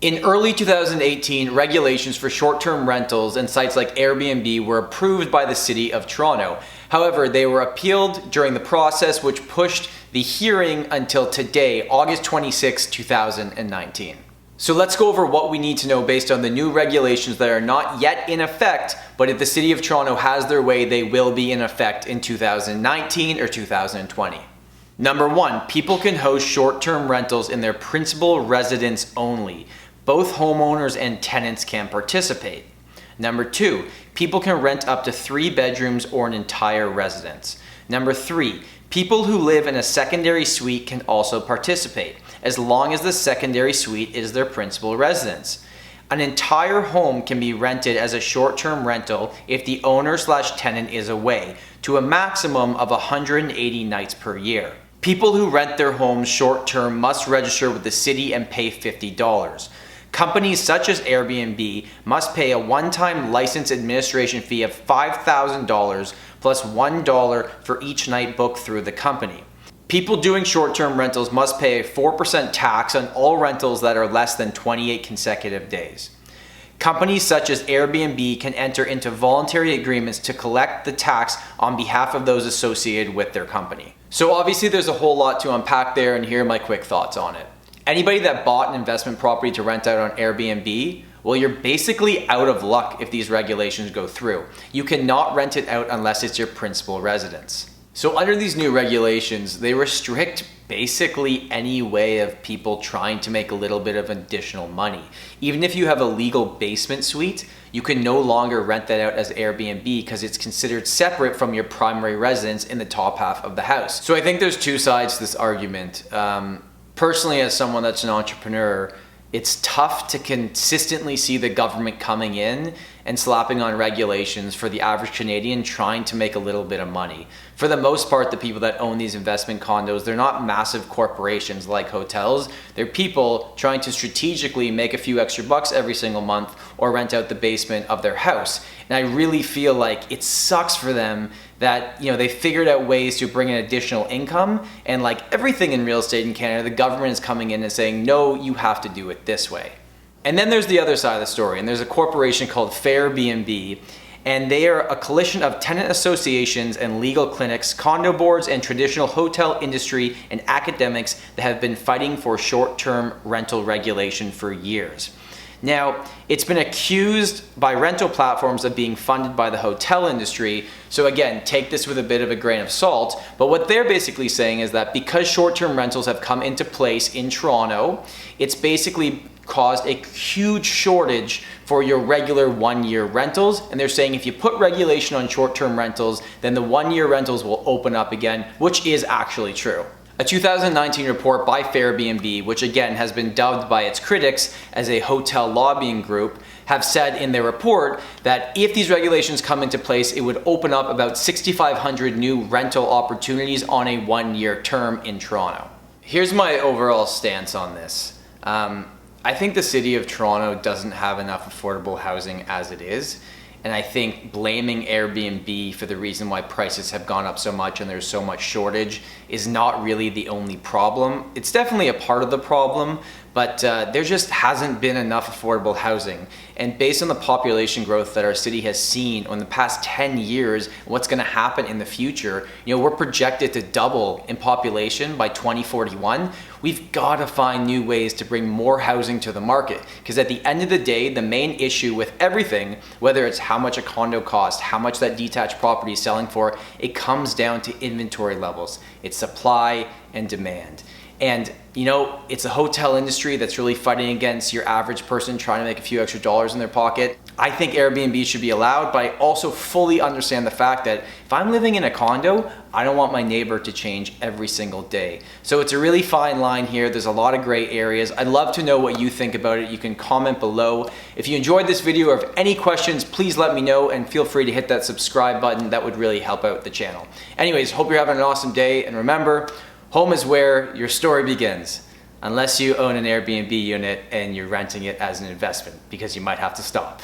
In early 2018, regulations for short-term rentals and sites like Airbnb were approved by the City of Toronto. However, they were appealed during the process, which pushed the hearing until today, August 26, 2019. So let's go over what we need to know based on the new regulations that are not yet in effect, but if the City of Toronto has their way, they will be in effect in 2019 or 2020. Number 1, people can host short-term rentals in their principal residence only. Both homeowners and tenants can participate. Number 2, people can rent up to 3 bedrooms or an entire residence. Number 3, people who live in a secondary suite can also participate, as long as the secondary suite is their principal residence. An entire home can be rented as a short-term rental if the owner/tenant is away, to a maximum of 180 nights per year. People who rent their homes short-term must register with the city and pay $50. Companies such as Airbnb must pay a one-time license administration fee of $5,000 plus $1 for each night booked through the company. People doing short-term rentals must pay a 4% tax on all rentals that are less than 28 consecutive days. Companies such as Airbnb can enter into voluntary agreements to collect the tax on behalf of those associated with their company. So obviously there's a whole lot to unpack there, and here are my quick thoughts on it. Anybody that bought an investment property to rent out on Airbnb, well, you're basically out of luck if these regulations go through. You cannot rent it out unless it's your principal residence. So under these new regulations, they restrict basically any way of people trying to make a little bit of additional money. Even if you have a legal basement suite, you can no longer rent that out as Airbnb because it's considered separate from your primary residence in the top half of the house. So I think there's two sides to this argument. Personally, as someone that's an entrepreneur, it's tough to consistently see the government coming in and slapping on regulations for the average Canadian trying to make a little bit of money. For the most part, the people that own these investment condos, they're not massive corporations like hotels. They're people trying to strategically make a few extra bucks every single month or rent out the basement of their house. And I really feel like it sucks for them that, they figured out ways to bring in additional income, and like everything in real estate in Canada, the government is coming in and saying, no, you have to do it this way. And then there's the other side of the story, and there's a corporation called AirBnB, and they are a coalition of tenant associations and legal clinics, condo boards, and traditional hotel industry and academics that have been fighting for short-term rental regulation for years. Now, it's been accused by rental platforms of being funded by the hotel industry, so again, take this with a bit of a grain of salt, but what they're basically saying is that because short-term rentals have come into place in Toronto, it's basically caused a huge shortage for your regular one-year rentals, and they're saying if you put regulation on short-term rentals, then the one-year rentals will open up again, which is actually true. A 2019 report by AirBnB, which again has been dubbed by its critics as a hotel lobbying group, have said in their report that if these regulations come into place, it would open up about 6,500 new rental opportunities on a one-year term in Toronto. Here's my overall stance on this. I think the City of Toronto doesn't have enough affordable housing as it is. And I think blaming Airbnb for the reason why prices have gone up so much and there's so much shortage is not really the only problem. It's definitely a part of the problem, but there just hasn't been enough affordable housing. And based on the population growth that our city has seen in the past 10 years, what's gonna happen in the future, we're projected to double in population by 2041. We've gotta find new ways to bring more housing to the market. Because at the end of the day, the main issue with everything, whether it's how much a condo costs, how much that detached property is selling for, it comes down to inventory levels. It's supply and demand. And it's a hotel industry that's really fighting against your average person trying to make a few extra dollars in their pocket. I think Airbnb should be allowed, but I also fully understand the fact that if I'm living in a condo, I don't want my neighbor to change every single day. So it's a really fine line here. There's a lot of gray areas. I'd love to know what you think about it. You can comment below. If you enjoyed this video or have any questions, please let me know, and feel free to hit that subscribe button. That would really help out the channel. Anyways, hope you're having an awesome day, and remember, home is where your story begins, unless you own an Airbnb unit and you're renting it as an investment, because you might have to stop.